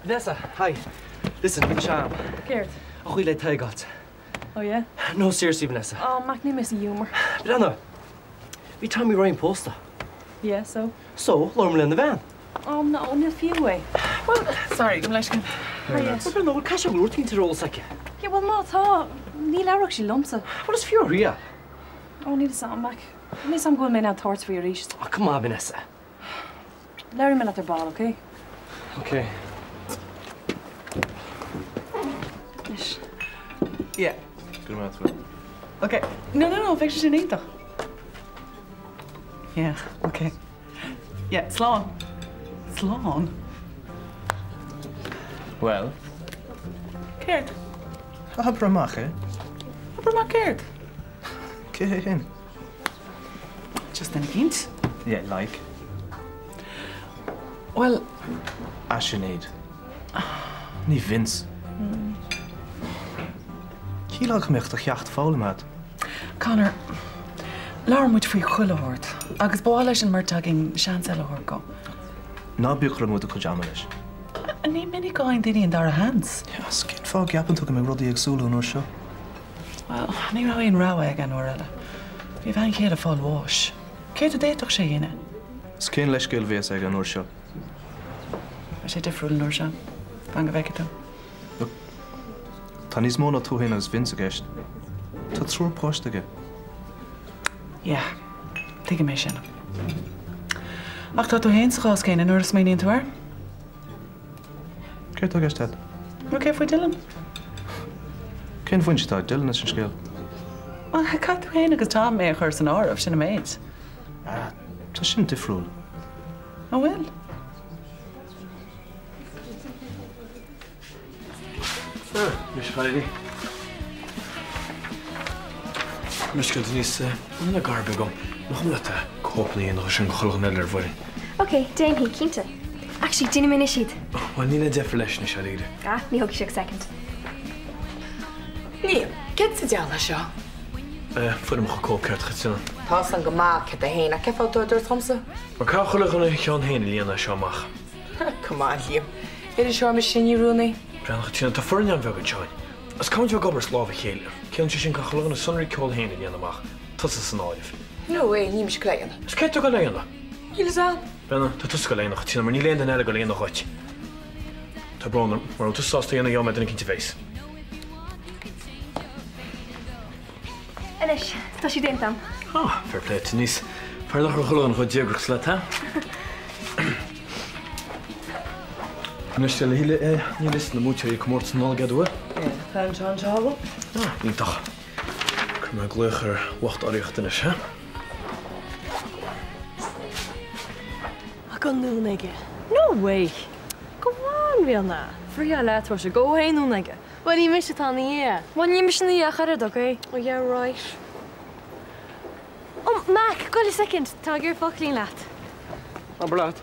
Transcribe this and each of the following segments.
Vanessa, hi. Listen, Sham. Geert. Oh, we let take out. Oh, yeah? No, seriously, Vanessa. Oh, Mac, you miss the humour. But Anna, we told me Ryan poster. Yeah, so? So, Lorman in the van. Oh, no, only a few away. Well, sorry, I'm like... Oh, yeah. But no, we're casual. We're thinking to roll a second. Yeah, well, no, tha. Neil Arrock, she lumps it. What is for here? Oh, need a song back. At least I'm going to make thoughts for your reach. Oh, come on, Vanessa. Larry me at their ball, okay? Okay. Ish. Yeah. Good amount of it. Okay. No, pictures you need though. Yeah, okay. Yeah, Slán. Slán? Well? Geert. Abramach, eh? Abramach Geert. Céin. Just in hint. Yeah, like. Well... Sinead. Ní Vince. Cílach mich do cheacht fálam hat. Connor, Lauren moet faoi chuile hort. Agus bá leis an martagin seans eile hort go. Ná buchra mu a chujama leis. Ní minic gáin daoine an dar a hands. Ja, cin fá gapan tu go me rudí ag súlú nóir seo. Well, ní ra on ráha ag an nóir eile. Bhí bhain céad a fáil bháis. Céad a déitoch sé dhéine? Cin leis gil bhés ag an nóir seo. Ar sé difriúil nóir seo. Bang a bheice tú. Tá níos móna tú héana agus Vince a gceist. Tá trúr póiste. Ja, tuige mé sinna. Ach tá tú héin sa gás céine nuair is mé níon tú ar? Céir tú gceist head? Nó cé faoi Dylan? Cén faoin si tá Dylan is an scéal? Well, cai tú héin agus tá mé a chur san áramh sinna méid. Tá sin difriúil. Ó bhfuil? Miss Friday. Miss Denise, I'm not going to go. Nog een latte. Hopelijk nog eens een gelukkig neller voor. Okay, Dame he Kinta. Actually, dinner min ishid. Wanneer niet even lesje is alleen. Ah, me hook shuk second. Nee, get ze jala sha. Voor hem gekookt uit gezien. Pas aan gemaakt het heen. Ik heb al door Tomse. Maar kan gelukkig nog gaan heen Liana zo mag. Come on, Liam. Het is zo machine je Rooney. Brand gezien te voor een welke join. Als kan je gobbers love heel. Kan je zien kan gelukkig een sunry call heen Liana mag. Dat is een oef. No way, niet meer krijgen. Is kijk toch alleen nog. Jullie zijn. Ben dat is alleen nog gezien, maar niet alleen de hele alleen nog wat. Te branden, maar het is zoals de ene jou met een kindje face. Anish, dat je denkt dan. Ah, fair play, Denise. Verder nog gelukkig wat jeugd geslet, hè? Nu stel je niet eens de moed je komt snel gaat door. Ja, gaan we aan houden. Ah, niet toch. Ik moet gelukkig wacht arichten is, hè? I can do nigga. No way. Come on, Vilna. Free a lad was go heen no nigga. When you miss it on the air. When you miss the air, okay? Oh, yeah, right. Oh, Mac, go a second. Tag your fucking lad. Oh, blood.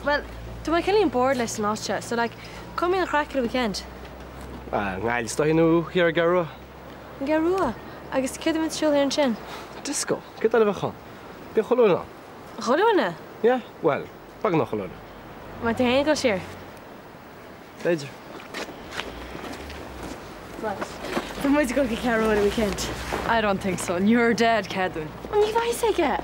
Well, do I kill you board list last year? So, like, come in and crack at the weekend. Ngail, sta hi nhw here a garwa? Garua. I guess kid with chill here in chin. Disco. Gyda le fachan. Be cholwna? Cholwna? Yeah, well, bag na cholwna. Maar te heen goes hier. Leidir. Right. Dan moet ik ook een keer over the weekend. I don't think so. You're dead, Cadwin. Want je weet zeker?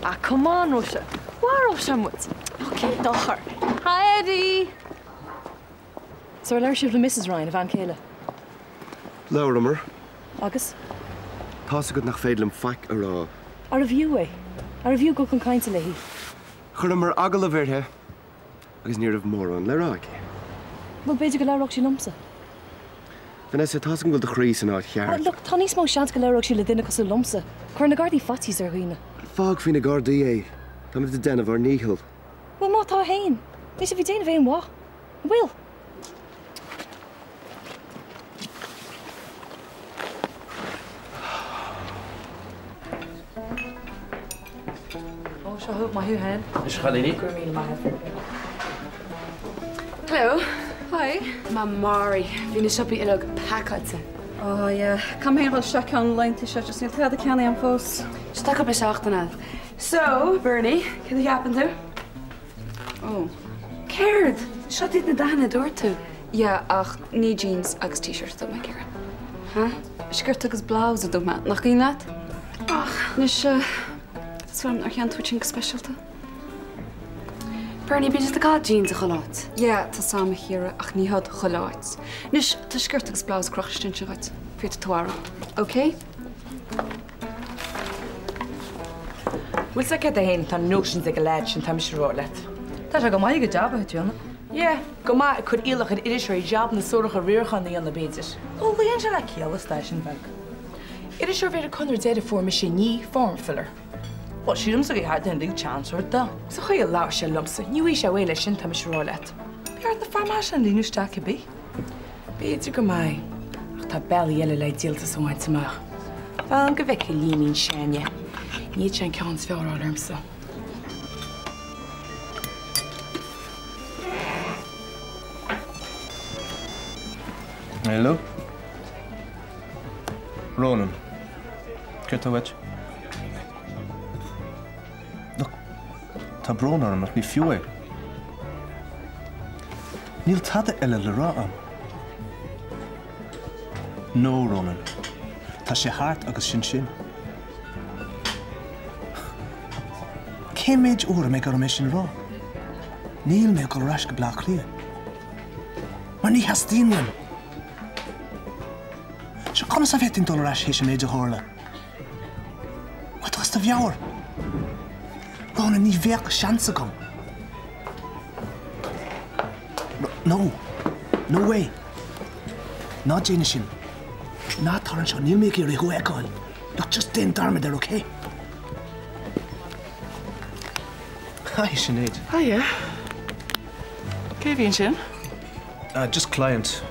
Ah, come on, Russia. Waar Russia moet? Okay, doch. Hi, Eddie. So, I'll shoot the Mrs. Ryan of Ann Kayla. Lauramer. Agus? Tá go nach féidlim faic a rá. Ar a bhíú é. Ar a bhíú go chun cainte le hí. Chuir agal a bhirthe agus níor mór an le rá. Well, beidir go leabhracht sí lumsa. Vanessa, tá go bhfuil de chrís an áit cheart. Look, tá níos mó seans go leabhracht sí le duine cos lumsa. Chuir na gardaí fatís ar huioine. Fág hí na gardaí é. Tá de denmh ar níhil. Well, má tá hain. Ní sé bhí déanamh éon wá. Will. Oh, so hoop maar hoe hen. Is gaat niet? Hello. Hi. Ma Mari. Vine shoppy in ook pakkatse. Oh, yeah. Come here, I'll check online to shut just need to have the candy on fos. Stak op eens achterna. So, Bernie, can you happen to? Oh. Cared. Seo dtíad na dahanana dúir tú? Ja, ach, ní jeans agus t-shirt do me ceara. Ha? Skirt agus blouse do me. Nach gyn leat? Ach, nys, swam ar chean twitching specialta. Bernie, byd ys gael jeans a cholaat? Ja, ta sam here ach ní had cholaat. Nys, ta skirt agus blouse crachstyn sy'n gait. Fyrt twara. Okay? Wil sa cedd a hyn tan notions ag a led sy'n tam eisiau rolet? Ta sa gomai ag a job a hwt yna? Ie, gomai cwyd ilach yn irisio i job na sorach a ryrchan ni yn y beidir. O, li yn siarad ciel y station fel. Irisio fer y cwnr ded y fform eisiau ni form filler. Wel, si'r ymsag i hard yn rig chance o'r da. So chwy y law si'r lwmsa, ni wy siau weile sy'n tam eisiau rolet. Biar na ffarm asian li nhw'n stac i bi. Beidir gomai. Ach ta bel i ele lai dilta sy'n waith ymach. Fel yn gyfec i lin i'n siania. Ni eisiau'n cawns fel o'r ymsa. Hello? Ronan. Cyrta wedge? Look, ta bron arm at mi fiúe. Níl tada eile le rá am. No, Ronan. Tá sé hart agus sin. Cé méid úr me gur me sin rá. Níl me gur ras go blach lia. Mar ní hastín wen. So kom sa vet in toleras his méid a horle. Wat was de fjouwer? Gewoon nie werk chance kom. No way. Not Janishin. Not Torrance, you make your ego echo. Not just den darm there, okay? Hi, Sinead. Hiya. Céhíonn sin? Just client.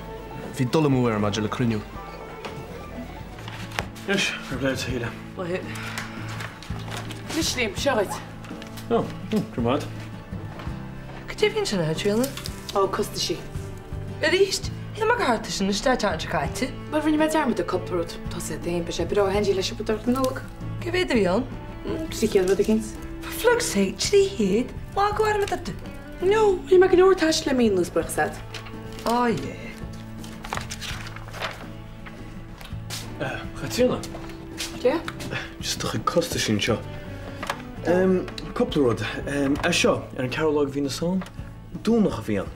Bhí dul mú ar maidir le cruniú. Yes, ar bléid híle. Well, hit. Literally, Sraith. Oh, grimad. Céhíonn sin a tríalna? Ó, costa sí. Ar ríist, hí mar garta sin na stáit an caite. Wel, rwy'n meddwl armyd y coprwyd. Tos e ddim, bys e bro henji leis o bod o'r gnolwg. Céhhéad a bhíon? Si ciel fod y gynt. For flug's sake, trí héad, má go ar mit atu. No, hí mae gen o'r tas le mín lwys bych sad. Oh, yeah. Chatíana? Ie? Just toch yn costa sin seo. Coplrod, seo, ar an carolog hí na son, dúnach a bhíon.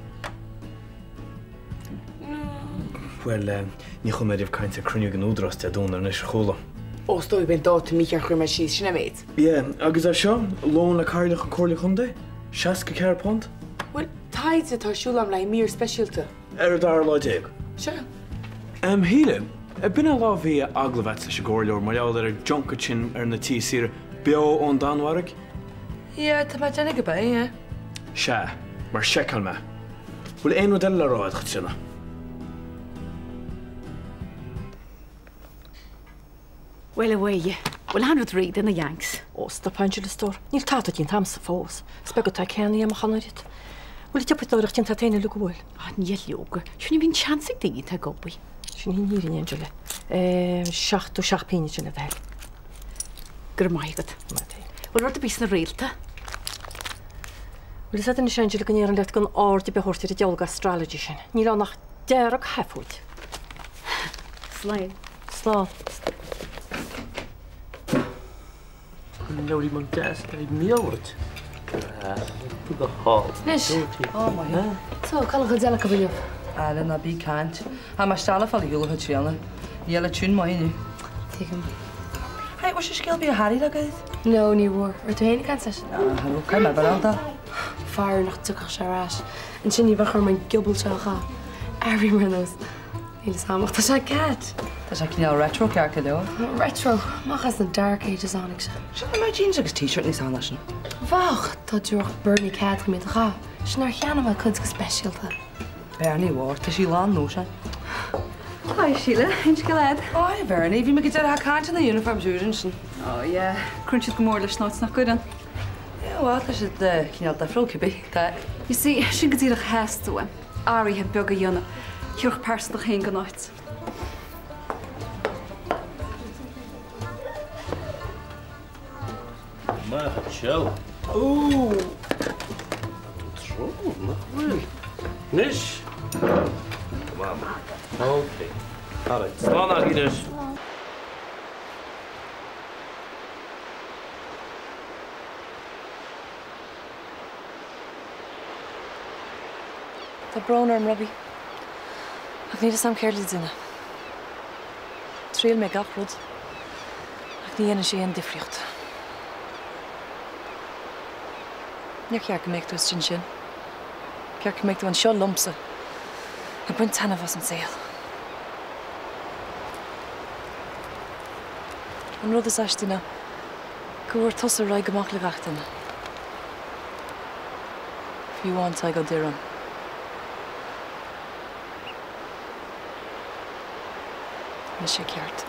Wel, ní chum méidir caint a cruniú gan údrast a dún ar nes chola. O, stoi ben dát mi ar chuir me síos sin a méid. Ie, agus seo, lón le cairlach an cóirla chunde, 60 ceir pont. Wel, taid a tá siúlam le mír specialta. Ar a dar lá déag. Sure. Híle, bina lá bhí aglavet sa sigóirleor mar leall ar junket sin ar na tí sir beo ón danharag? Ie, tá ma dénig a ba, ie. Se, mar secal me. Bhfuil éon model le ráid chatíana. Well away. Well, 100 read in the Yanks. Oh, stop Angela store. Níl táta dín tam sa fós. Spego tá ceanna am chanarit. Well, it's up with orach dín tá téine lu gohfuil. Ah, níl lioga. Swn i'n chansig digi ta gobi. Sin hí nírin Angela. 7 píine sin a bheil. Gyrmaigad. Wel, rwy'n bys na reilta. Well, is that in Angela gan ar an let gan ordi be hortir i diolga astrology sin. Níl nach derog hefúd. Slain. Slá. Nou die man thuis, die miljard. Doe de hal. Nis. Oh, my God. So, kan ik het zelf kabelen? Alan, na bí cant. Ha mar stala fall júla het tríalna. Níl tún mai nu. Tegen. Hey, was je skil bí a Harry da gaid? No, ní war. Er te heen kan ses. Hallo, kan maar baralda. Fire nog tukig saras. En sinni wacher mijn gibbel zou gaan. Every minute. Hele samen. Dat is een cat. Dat is eigenlijk niet retro kerken, though. Retro. Mag als de dark ages aan ik zeg. Zullen mijn jeans ook t-shirt niet aan lassen? Wacht, dat je Bernie cat met ga. Snor gaan wel kunst gespecial. Bernie, wat? Is je land nu, zijn? Hi, Sheila. Eens geleden. Hoi, Bernie. Wie moet ik haar kaart in de uniform zuren? Oh ja. Crunchit gemoordelijk snots nog goed dan. Ja, wat is het? Je had dat vroegje bij. You see, she could either has to him. Ari had bugger jonne. You're personal heen genoit. Maar chill. Oeh. Troon, nog wel. Nish? Come on. Okay. All right. Slán ag idir. Tá brón arm Robbie. Ach ní sam ceirlí duine. Tríal mé gachrúd. Ach ní dhéana sé an difriocht. Ní cear go méid tú sin sin. Cear go méid tú an seo lumpsa. Na buin tanna was an saoil. An rud is eistína, go bhfuair tusa raig goach le gachtainna. Fiúháin tá go dtíran. Na sé ceart.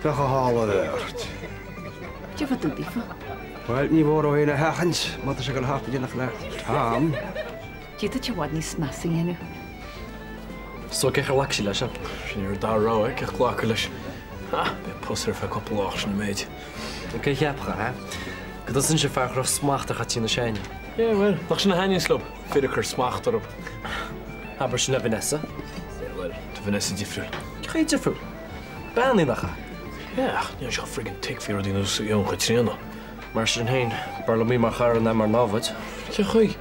Toch een halve deur. Je wat doet die van? Wel, niet voor een hagens, maar het is een hart die nog laat. Ham. Je dat je wat niet snassing in nu. Zo kijk je lactie les, hè? Je daar rouw, hè? Kijk klaar les. Ah, bij poster van koppelaars in de meid. Oké, je hebt hè? Dat is een gevaar groot smachtig gaat je in de schijn. Ja, wel. Nog zo'n hand in sloop. Verder keer smacht erop. Aber je naar Vanessa? Ja, wel. De Vanessa die veel. Je gaat je veel. Baan in de ga. Ja, je gaat friggin' tik voor die dus jong gaat trainen. Maar als je erheen, Barlomi mag gaan naar maar navet. Ja, goeie.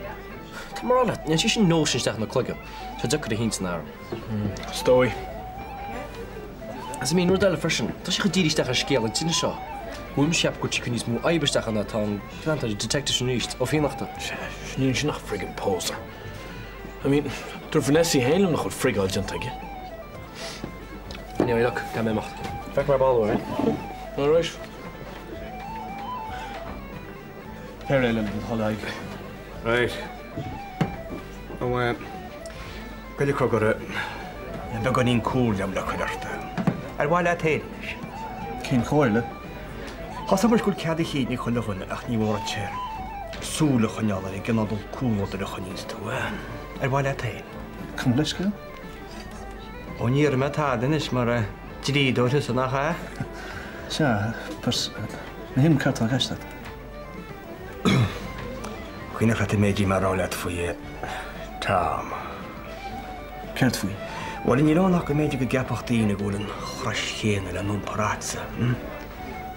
Maar al het, je ziet je notions tegen de klikken. Zo dat je heen naar. Stooi. Als ik me noordelle versen, dat je gedierig tegen scheel in zin zo. Hoe een schep goed je kunt niet moe eibers tegen dat dan, want de detectives niet of je nog dat. Je niet nog friggin' poser. I mean, door Vanessa heen nog wat frigg al jantage. Nee, look, kan mij macht. Vek maar bal hoor, hè. All right. Fair Island, hallo. Right. Oh, kan je koken? En dan kan je cool jam dat gedacht. Er was het heen. Geen goeie. Als we maar goed hadden geen ik kon nog een echt niet woord zeggen. súla chuneala i gannadul cúlóidir a chuníos tú. Bhile tain. Come leis go? Ó níor me tádan is mar drídóir san nach. Se, pers na him cartá gaiste. Chuoine chat méidí mar ráleat faoi tám. Ceart faoi. Bhil ní ránach go méidir go gapachtaína go bhfuil an chras chéana le nún parása.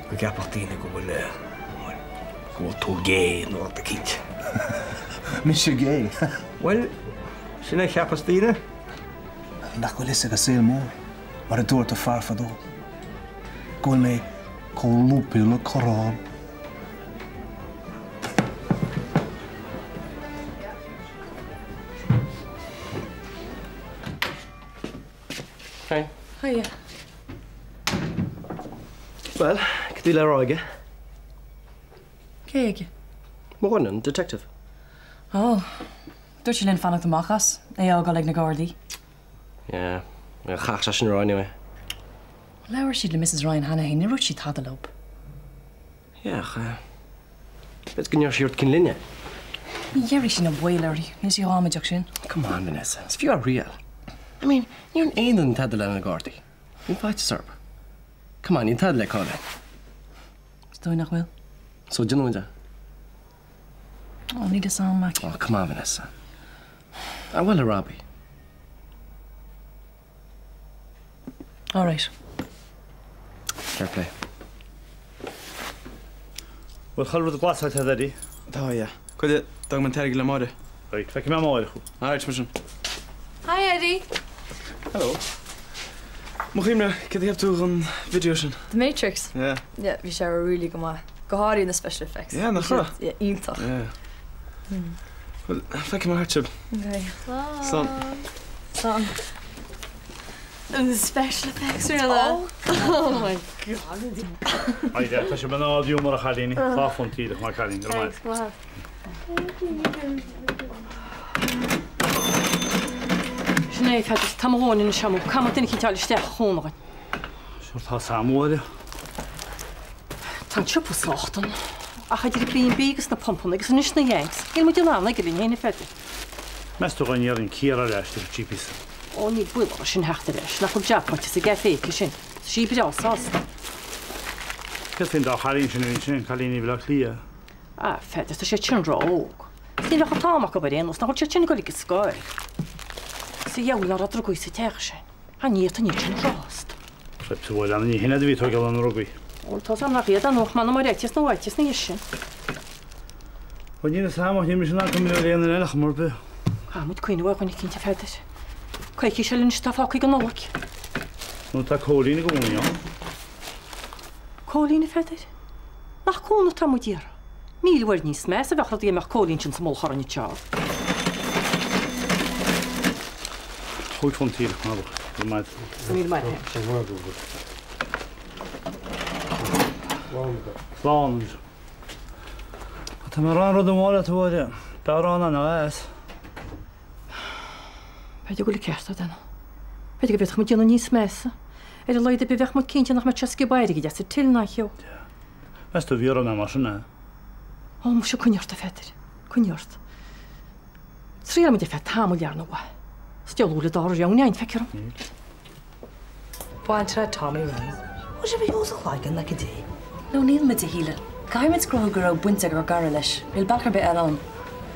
Go gapachtaína go bhfuil go tú gé nó a cít. Mis sé gé. Well, sinna cheapastíine? Nach go lise go saoil mór, mar a dúirt a farfadó. Gúil mé có lúpiú le chorán. Hi. Hiya. Well, cyddi le roige. Céige? Morgan, detective. Oh, dúirt sé linn fannach amachchas, é ágáil ag na Gardaí. Yeah, chach sin rá anyway. Leabhar siad le Mrs. Ryan Hanahan, ní rút siad hadalób. Yeah, bet gynnyr siwrt cyn linne. Ní dhéirí sin na bhaileirí, níos í háimeach sin. Come on, Vanessa, it's for real. I mean, you're an aon yn tadle yn y gordi. You'n fight to serve. Come on, you'n tadle Colin. Stoi nach Will. So, do you know that? Oh, need a song, Mac. Oh, come on, Vanessa. I will a Robbie. All right. Fair play. Wel, chael rwydd y glas oedd heddi? Da, ia. Gwyd e, dag ma'n terig le mori. Reit, fe cym am oer chw. Alright, smysyn. Hi, Eddie. Hello. Mwch chi'n gyda heb tŵch yn fideo sy'n? The Matrix? Yeah. Yeah, vi kör really gumma. Gohari in the special effects. Yeah, nach chra. Yeah, intach. Yeah. Wel, fe cym ar hartib. Okay. Son. Son. The special effects, really? Oh my god. Ai, de, ta si ben audio mor a chalini. Fafon tídach mar chalini. Thanks, wow. Snéh had tam hón in seamú, Kam duine citáil isteach chónain. Siwrt ha samúide. Tá siúpa sláchtan. A chaidir bíon bígus na pompan agus nus na dhéangs. Gil mu delána go líon héna feidir. Mestú gan iar yn ciar ar eistir GPs. Ó ní bhfuil sin heachtar leis, nach chuil jackpot is a gé féici sin. Sí bidá sásta. Cys fi'n da chalin sy'n un sy'n chalini fel ac lia. A feidir tá sé tin rá óg. Ní le táach go bhar éanos, nach chuil sin go go scoil. Sa dheall ar a drogúi sa teach sin. A ní a ní sin rást. Rhaid sy'n fwy dan ni hynna dy fi to gael yn rogwy. Ol tá sam nach réad an nóch man mar réitis na bhaitis na sin. Wel ni'n sam o'ch ni'n mysyn ar cymryd o'r un yn enach mor by. A mwyd cwyn o chunig cinnta feidir. Caici se linn staffáci go nólac. Nw ta cólín i gwmwn iawn. Cólín i feidir? Nach cwna tam o dir. Míl war níos mes a bhechad éach cólín sin sa mól choran i teáil. Hwyt ffôn tír, na bwch. Míl mai. Slán. Ta mae rhan roedd yn wad at wad iawn. Da rhan anna es. Peidir gola ceart dana. Peidir go bheith mu díanana níos mesa. A leid a bheith mu cinnte nach mar tesci bairigi de sa til nach cheo. Mestú fi o'r yma sy'n na. Ó mu se cwniort a feidir. Cwniort. Srí am de fe tamil jarna wa. Stiolúla dar iawn iawn fecirom. Bhain tra Tommy Ryan. O sé bhí ús a chláigan na cydí? No, níl mid a híle. Gaiimid scroll go raibh buinte gur gar leis. Bhíl bachar be an.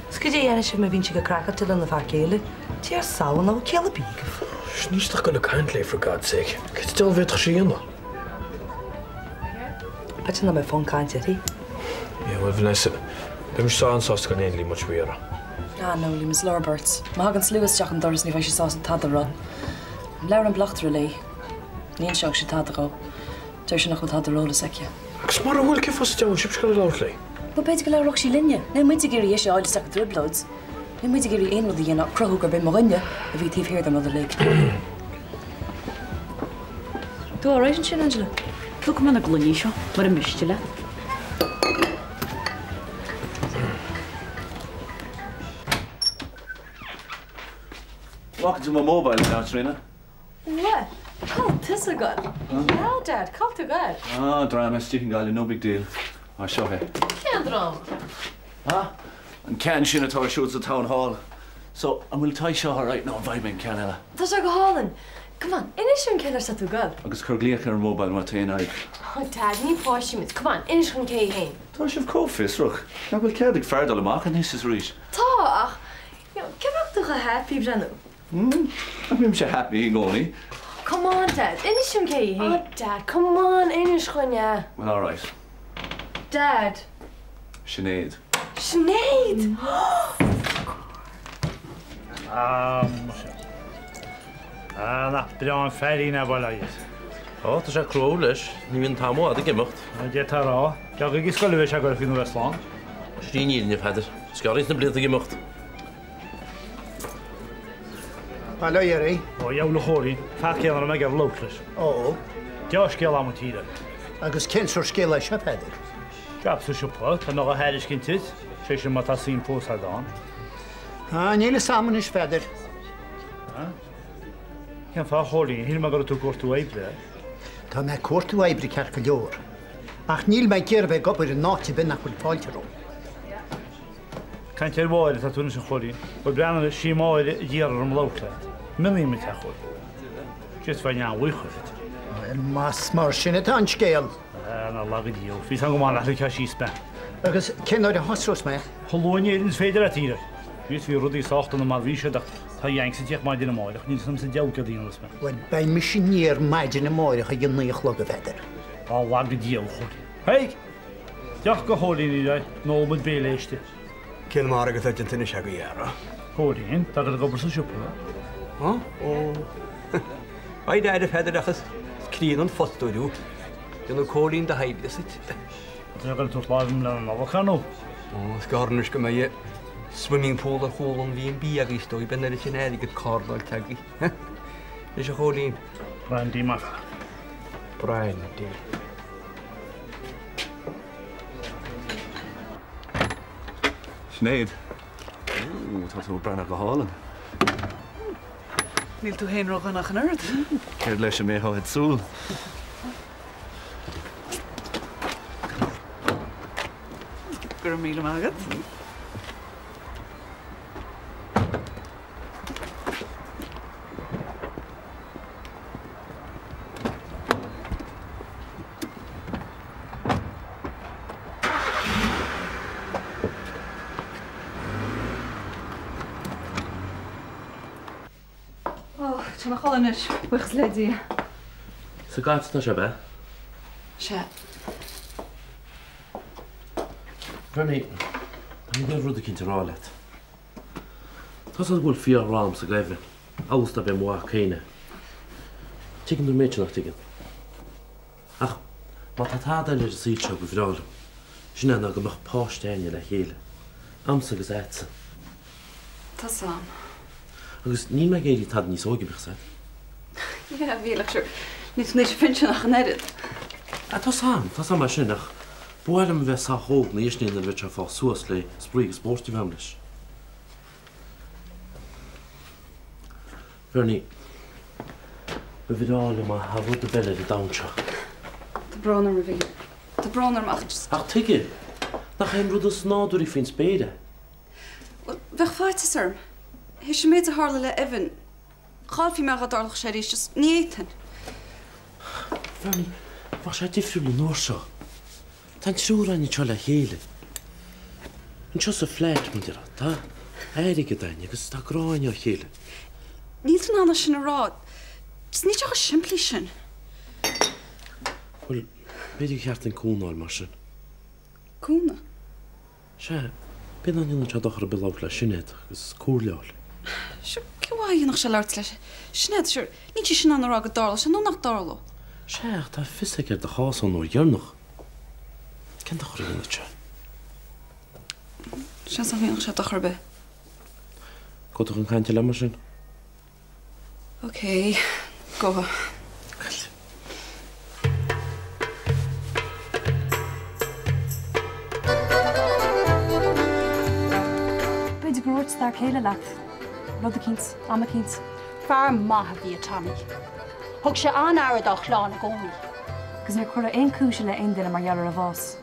Sgydí ana sin me bhín si go cracha til in na facéile. Tí ar saoan ó céala bígah. Sníostach go na caintlé, for God's sake. Cyd still fetach sí yna. Bait na me ffôn caint ydi? Yeah, well, Vanessa, ddim sa'n sos gan ein li much wira. Ah, no, li mis Lorberts. Ma hagan slúas teach an doras ní bhaid sé sás an tadar ran. Leir an blachtar a lei. Níon seach sé tadar ó. Deir sin nach chud tadar róla seice. Agus mar a bhfuil ce fos dewn, sib sgan lawr lei. Ba beit go leir sí linne. Ne muinte géirí éisi áil sach dribloads. Ne muinte géirí ein rud a dhéana crothú gur be morinne a bhí tíh hirir an le. Tú á rééis sin, Angela? Tú go manna glúní seo, mar a miste le. Welcome to my mobile now, Trina. What? Call this a good. Yeah, Dad, call to good. Ah, drama, sticking guy, no big deal. I'll show her. Can't drama. Huh? And Ken Shinator shoots the town hall. So, and we'll tie Shaw right now, vibe in Canella. Tá sé go hálan. Come on, inis an ceile sa tú gal. Agus Curgliach ar mobile má taon aig. Oh, Dad, ní páisiimiid. Come on, inis an cé hain. Tá sibh cófis, ruch. Na bhfuil ceadig fardal amach an is rís. Tá, ach, ceabhachtach a happy brenn. A bhím sé happy gcónaí. Come on, Dad, inis an cé hain. Oh, Dad, come on, inis chuine. Well, all right. Dad. Sinead. Sinead! Na, byrja'n ferry na bola jes. Tá sé crú leis, ní bhíon tamó a gimocht. Je tar á, jag ag ysgol leis agor fin Westland. Sríníil ní feidir, scarís na blianta gimocht. Hallo, Jerry. O, jou le chóri, fach cean ar meg ar loclis. O. Dia sgel am tíre. Agus cyn so'r sgil eisiau pedig. Gab sy'n siwpa, ta nog a heris gyntydd, sy'n ma ta sy'n pwys ar dan. Níl saman is pedig. Cyn fa chóri, hyn ma gorau tu gwrtw eibre. Ta me gwrtw eibre cerc y liwr. Ach níl mae gyrfa gobr yn noti byn ac wyl polter o. Caint er wael ta tunis yn chóri, o brennan si mael gyr ar ymlawclet. Myli mi ta chóri. Just fa nian wychwyd. Mas mar sy'n y tan sgil. Na lagyd i'w, fi sa'n gwman allu ca si sben. Agus cyn o'r hosros me? Holwyn i'n ffeidir a tîr. Fi fi rwyd i socht yn y mar fi sydd ta iang sy'n tiach maid yn y moel, ni'n sy'n sy'n diawg ad un ysben. Wel, bain misinier maid yn y moel ych yn eich log y feder. O, lagyd i'w chwri. Hei! Diolch go holi ni dau, nôl mynd bel eiste. Cyn mar agos ydyn tyn eisiau gwyera. Holi yn, da gyda gobr sy'n siwpio. O? Ai da y ffeder achos crin o'n ffostwyd yw. Dyn nhw coli'n da haib ddysyd. Dyna gyda twll laif ymlaen yn ofo canw. O, sgarnys gymau swimming pool ar chwl o'n fi'n bi ag eistoi ben yr eich nedig y corn o'r tagi. Nes o choli'n? Brian di mach. Brian di. Sinead. Tá tú brenn go hálan. Níl tú héin rog nach an ard? Ceir leis mé háid súl. Gur míle agad? Tána chois buchas ledí. Sa gáit tá se be? Se. Brenny, tá ní rud a cinnte rálet. Tás a bhfuil fiar rám sa gaibhne, ásta be mua chéine. Tigan dúr méid nach tigan. Ach, má tá táda leis a síte go bhrálam. Sinna go nach páisteine le chéile. Amsa agus éitsa. Tá sam. Agus ní me géirí tad níos ógibich sa. Ja, bhílach siúr. Nís níos finse nach an erid. Tá sam mar sin nach buairm bheith sa hóg na isníon a bheith fá suas le sprí agus bórtí bheimlis. Bernie, be bhídála má hafud a belle a damseo. Tá bránar a bhí. Tá bránar ach just... Ach tuige, nach chéim rud a snáúí fin spéide. Bheith fáite, sir. His sé méid a hála le Evan. Chalfí me a darlach sé éis just níétan. Bernie, bha sé difriúla nóir seo. Tá trúrainní teo le chéile. An teo sa fléit mu dira, tá? Éirigh daine agus tá gráine ó chéile. Níl tú nána sin a rád. Just ní teach a siimplí sin. Wel, beidir cheart an cúnáil mar sin. Cúna? Se, ben an ionna teadachar a bilách le Sinead agus cúrleáil. Sure, ceháí nach se leirt leis. Sinead, sure, ní tí sin an a rágad darla, sin nó nach darla. Seach, tá fisaigh ar de chásan ó dhearnach. Cén dachar a ionna te? Sin sa bhí nach se dachar be. Gotach an chainte le mar sin? Okay, go. Beidir gróirt dar chéile leat. Rud a cíns, am a cíns. Fear maithe bhí a Tommy. Thug sé an airad á chláán a gcónaí. Gus ar chuir aon cúise le aon duine mar gheallar a bhás.